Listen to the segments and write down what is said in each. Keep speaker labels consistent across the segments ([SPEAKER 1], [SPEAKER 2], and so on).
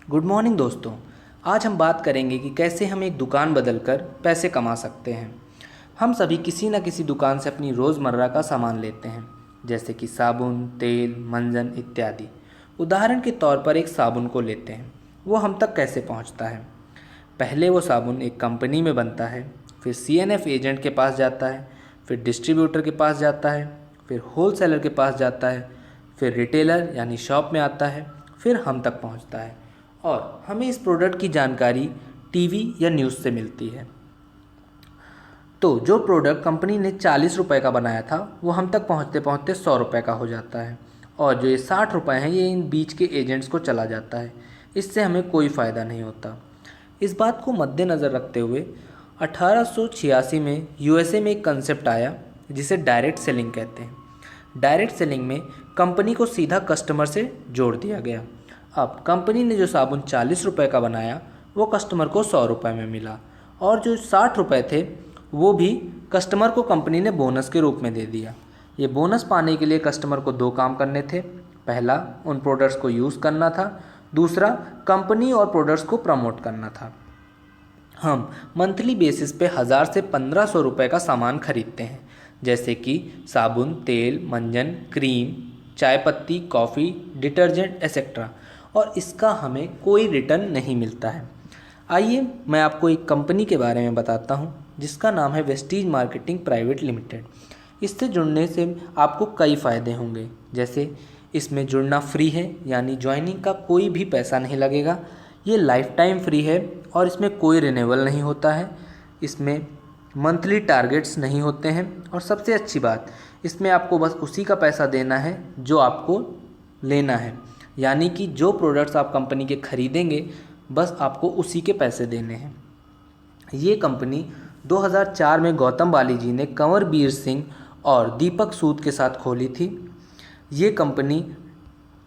[SPEAKER 1] Good morning दोस्तों। आज हम बात करेंगे कि कैसे हम एक दुकान बदलकर पैसे कमा सकते हैं। हम सभी किसी न किसी दुकान से अपनी रोज़मर्रा का सामान लेते हैं, जैसे कि साबुन, तेल, मंजन इत्यादि। उदाहरण के तौर पर एक साबुन को लेते हैं, वो हम तक कैसे पहुंचता है। पहले वो साबुन एक कंपनी में बनता है, फिर सीएनएफ एजेंट के पास जाता है, फिर डिस्ट्रीब्यूटर के पास जाता है, फिर होलसेलर के पास जाता है, फिर रिटेलर यानी शॉप में आता है, फिर हम तक पहुंचता है और हमें इस प्रोडक्ट की जानकारी टीवी या न्यूज़ से मिलती है। तो जो प्रोडक्ट कंपनी ने 40 रुपये का बनाया था वो हम तक पहुंचते पहुंचते 100 रुपये का हो जाता है, और जो ये 60 रुपये हैं ये इन बीच के एजेंट्स को चला जाता है। इससे हमें कोई फ़ायदा नहीं होता। इस बात को मद्देनज़र रखते हुए 1886 में यूएसए में एक कंसेप्ट आया जिसे डायरेक्ट सेलिंग कहते हैं। डायरेक्ट सेलिंग में कंपनी को सीधा कस्टमर से जोड़ दिया गया। अब कंपनी ने जो साबुन 40 रुपये का बनाया वो कस्टमर को 100 रुपये में मिला, और जो 60 रुपये थे वो भी कस्टमर को कंपनी ने बोनस के रूप में दे दिया। ये बोनस पाने के लिए कस्टमर को दो काम करने थे। पहला, उन प्रोडक्ट्स को यूज़ करना था। दूसरा, कंपनी और प्रोडक्ट्स को प्रमोट करना था। हम मंथली बेसिस पे 1000 से 1500 रुपये का सामान खरीदते हैं, जैसे कि साबुन, तेल, मंजन, क्रीम, चाय पत्ती, कॉफ़ी, डिटर्जेंट एक्सेट्रा, और इसका हमें कोई रिटर्न नहीं मिलता है। आइए मैं आपको एक कंपनी के बारे में बताता हूँ जिसका नाम है वेस्टीज मार्केटिंग प्राइवेट लिमिटेड। इससे जुड़ने से आपको कई फ़ायदे होंगे, जैसे इसमें जुड़ना फ्री है, यानी ज्वाइनिंग का कोई भी पैसा नहीं लगेगा। ये लाइफ टाइम फ्री है और इसमें कोई रिन्यूअल नहीं होता है। इसमें मंथली टारगेट्स नहीं होते हैं, और सबसे अच्छी बात, इसमें आपको बस उसी का पैसा देना है जो आपको लेना है, यानी कि जो प्रोडक्ट्स आप कंपनी के खरीदेंगे बस आपको उसी के पैसे देने हैं। ये कंपनी 2004 में गौतम बाली जी ने कंवरबीर सिंह और दीपक सूद के साथ खोली थी। ये company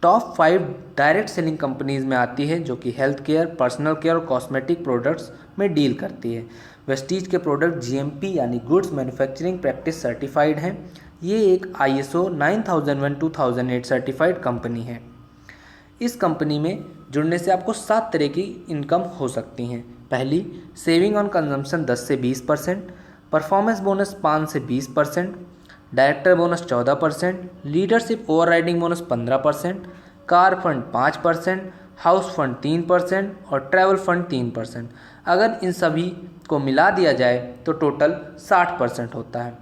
[SPEAKER 1] top 5 direct selling companies में आती है, जो कि हेल्थ केयर, पर्सनल केयर और कॉस्मेटिक प्रोडक्ट्स में डील करती है। वेस्टीज के प्रोडक्ट जीएमपी यानी गुड्स मैन्युफैक्चरिंग प्रैक्टिस सर्टिफाइड हैं। ये एक आईएसओ 9001-2008 सर्टिफाइड कंपनी है। इस कंपनी में जुड़ने से आपको 7 तरह की इनकम हो सकती हैं। पहली, सेविंग ऑन कंजम्पशन 10 से 20%, परफॉर्मेंस बोनस 5 से 20%, director bonus 14%, leadership overriding bonus 15%, car fund 5%, house fund 3% और ट्रैवल फंड 3%। अगर इन सभी को मिला दिया जाए तो टोटल 60% होता है।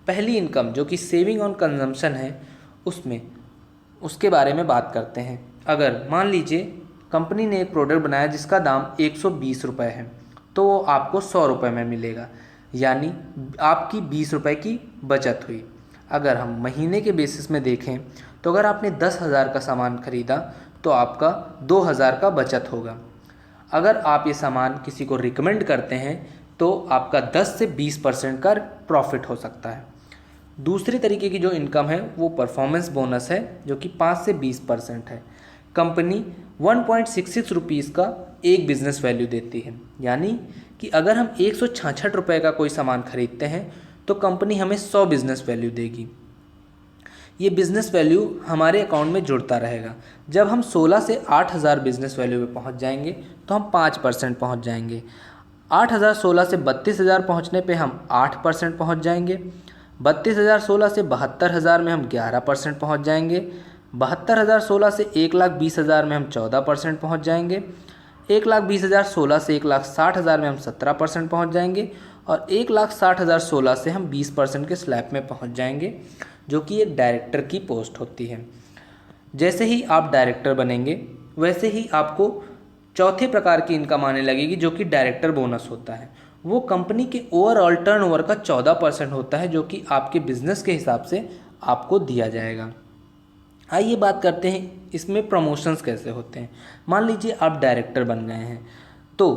[SPEAKER 1] पहली इनकम जो कि सेविंग ऑन कंजम्पशन है, उसके बारे में बात करते हैं। अगर मान लीजिए कंपनी ने एक प्रोडक्ट बनाया जिसका दाम 120 रुपये है, तो वो आपको 100 रुपये में मिलेगा, यानी आपकी 20 रुपये की बचत हुई। अगर हम महीने के बेसिस में देखें तो अगर आपने 10,000 का सामान खरीदा तो आपका 2,000 का बचत होगा। अगर आप ये सामान किसी को रिकमेंड करते हैं तो आपका 10 से 20% का प्रॉफिट हो सकता है। दूसरे तरीके की जो इनकम है वो परफॉर्मेंस बोनस है, जो कि 5 से 20% है। कंपनी 1.66 रुपीज़ का एक बिज़नेस वैल्यू देती है, यानी कि अगर हम 166 रुपये का कोई सामान खरीदते हैं तो कंपनी हमें 100 बिज़नेस वैल्यू देगी। ये बिज़नेस वैल्यू हमारे अकाउंट में जुड़ता रहेगा। जब हम 16 से 8,000 बिज़नेस वैल्यू पे पहुंच जाएंगे तो हम 5% पहुंच जाएंगे। 8,016 से 32,000 पहुंचने पे हम 8% पहुंच जाएंगे। 32,016 से 72,000 में हम 11% पहुंच जाएंगे। 72,016 से 1,20,000 में हम 14% पहुंच जाएंगे। 1,20,016 से 1,60,000 में हम 17% पहुंच जाएंगे, और 1,60,016 से हम 20% के स्लैब में पहुंच जाएंगे, जो कि एक डायरेक्टर की पोस्ट होती है। जैसे ही आप डायरेक्टर बनेंगे वैसे ही आपको चौथे प्रकार की इनकम आने लगेगी, जो कि डायरेक्टर बोनस होता है। वो कंपनी के ओवरऑल टर्नओवर का 14% होता है, जो कि आपके बिजनेस के हिसाब से आपको दिया जाएगा। आइए बात करते हैं इसमें प्रमोशंस कैसे होते हैं। मान लीजिए आप डायरेक्टर बन गए हैं तो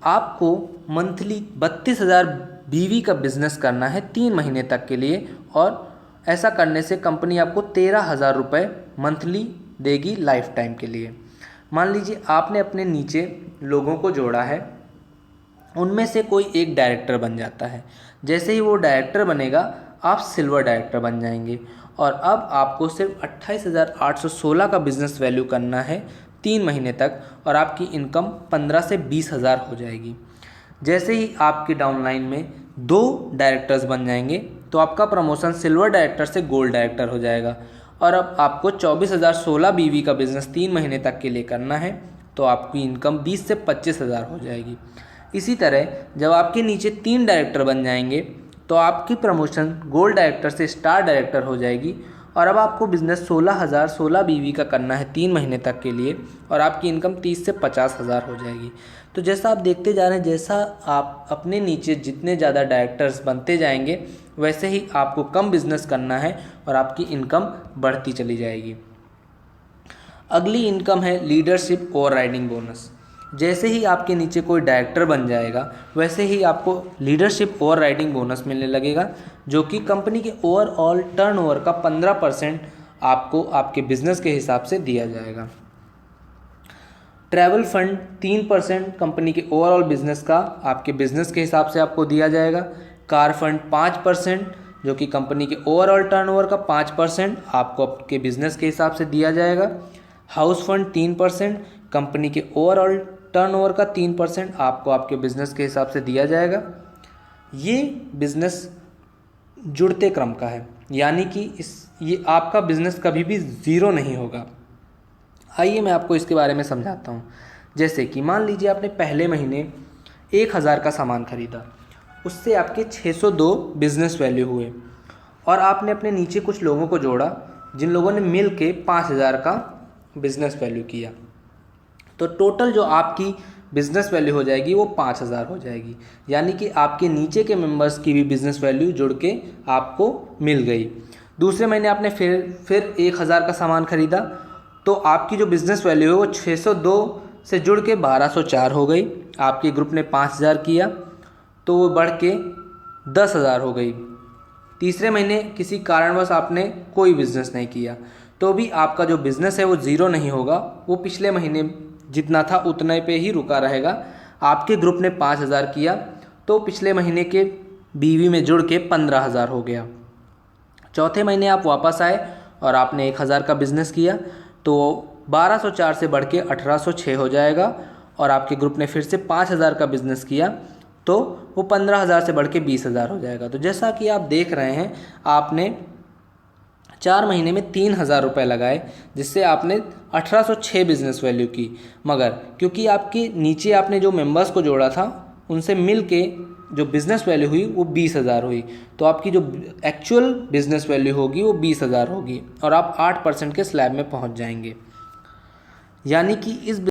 [SPEAKER 1] आपको मंथली 32,000 बीवी का बिजनेस करना है 3 महीने तक के लिए, और ऐसा करने से कंपनी आपको 13,000 रुपये मंथली देगी लाइफ टाइम के लिए। मान लीजिए आपने अपने नीचे लोगों को जोड़ा है, उनमें से कोई एक डायरेक्टर बन जाता है। जैसे ही वो डायरेक्टर बनेगा आप सिल्वर डायरेक्टर बन जाएंगे, और अब आपको सिर्फ 28,816 का बिज़नेस वैल्यू करना है 3 महीने तक और आपकी इनकम 15 से 20 हज़ार हो जाएगी। जैसे ही आपके डाउनलाइन में 2 डायरेक्टर्स बन जाएंगे तो आपका प्रमोशन सिल्वर डायरेक्टर से गोल्ड डायरेक्टर हो जाएगा और अब आपको 24,016 बीवी का बिजनेस 3 महीने तक के लिए करना है तो आपकी इनकम 20 से 25 हज़ार हो जाएगी। इसी तरह जब आपके नीचे 3 डायरेक्टर बन जाएंगे तो आपकी प्रमोशन गोल्ड डायरेक्टर से स्टार डायरेक्टर हो जाएगी और अब आपको बिज़नेस 16,016 बीवी का करना है 3 महीने तक के लिए और आपकी इनकम 30 से 50 हज़ार हो जाएगी। तो जैसा आप देखते जा रहे हैं, जैसा आप अपने नीचे जितने ज़्यादा डायरेक्टर्स बनते जाएंगे वैसे ही आपको कम बिजनेस करना है और आपकी इनकम बढ़ती चली जाएगी। अगली इनकम है लीडरशिप ओवरराइडिंग बोनस। जैसे ही आपके नीचे कोई डायरेक्टर बन जाएगा वैसे ही आपको लीडरशिप ओवरराइडिंग बोनस मिलने लगेगा, जो कि कंपनी के ओवरऑल टर्नओवर का 15% आपको आपके बिजनेस के हिसाब से दिया जाएगा। ट्रैवल फंड 3% कंपनी के ओवरऑल बिजनेस का आपके बिजनेस के हिसाब से आपको दिया जाएगा। कार फंड 5% जो कि कंपनी के ओवरऑल टर्नओवर का 5% आपको आपके बिजनेस के हिसाब से दिया जाएगा। हाउस फंड 3% कंपनी के ओवरऑल टर्नओवर का 3% आपको आपके बिजनेस के हिसाब से दिया जाएगा। ये बिजनेस जुड़ते क्रम का है, यानी कि ये आपका बिजनेस कभी भी ज़ीरो नहीं होगा। आइए मैं आपको इसके बारे में समझाता हूँ। जैसे कि मान लीजिए आपने पहले महीने 1,000 का सामान खरीदा, उससे आपके 602 बिजनेस वैल्यू हुए और आपने अपने नीचे कुछ लोगों को जोड़ा जिन लोगों ने मिल के 5,000 का बिजनेस वैल्यू किया, तो टोटल जो आपकी बिजनेस वैल्यू हो जाएगी वो 5,000 हो जाएगी। यानी कि आपके नीचे के मेंबर्स की भी बिजनेस वैल्यू जुड़ के आपको मिल गई। दूसरे महीने आपने फिर 1,000 का सामान खरीदा तो आपकी जो बिज़नेस वैल्यू है वो 602 से जुड़ के 1,204 हो गई। आपके ग्रुप ने 5,000 किया तो वो बढ़ के 10,000 हो गई। तीसरे महीने किसी कारणवश आपने कोई बिज़नेस नहीं किया तो भी आपका जो बिज़नेस है वो ज़ीरो नहीं होगा, वो पिछले महीने जितना था उतने पे ही रुका रहेगा। आपके ग्रुप ने 5,000 किया तो पिछले महीने के बीवी में जुड़ के 15,000 हो गया। चौथे महीने आप वापस आए और आपने 1,000 का बिज़नेस किया तो 1,204 से बढ़ के 1,806 हो जाएगा और आपके ग्रुप ने फिर से 5,000 का बिज़नेस किया तो वो 15,000 से बढ़ के 20,000 हो जाएगा। तो जैसा कि आप देख रहे हैं, आपने 4 महीने में 3,000 रुपये लगाए जिससे आपने 1,806 बिज़नेस वैल्यू की, मगर क्योंकि आपके नीचे आपने जो मेंबर्स को जोड़ा था उनसे मिल के जो बिज़नेस वैल्यू हुई वो 20,000 हुई, तो आपकी जो एक्चुअल बिज़नेस वैल्यू होगी वो 20,000 होगी और आप 8% के स्लैब में पहुंच जाएंगे। यानी कि इस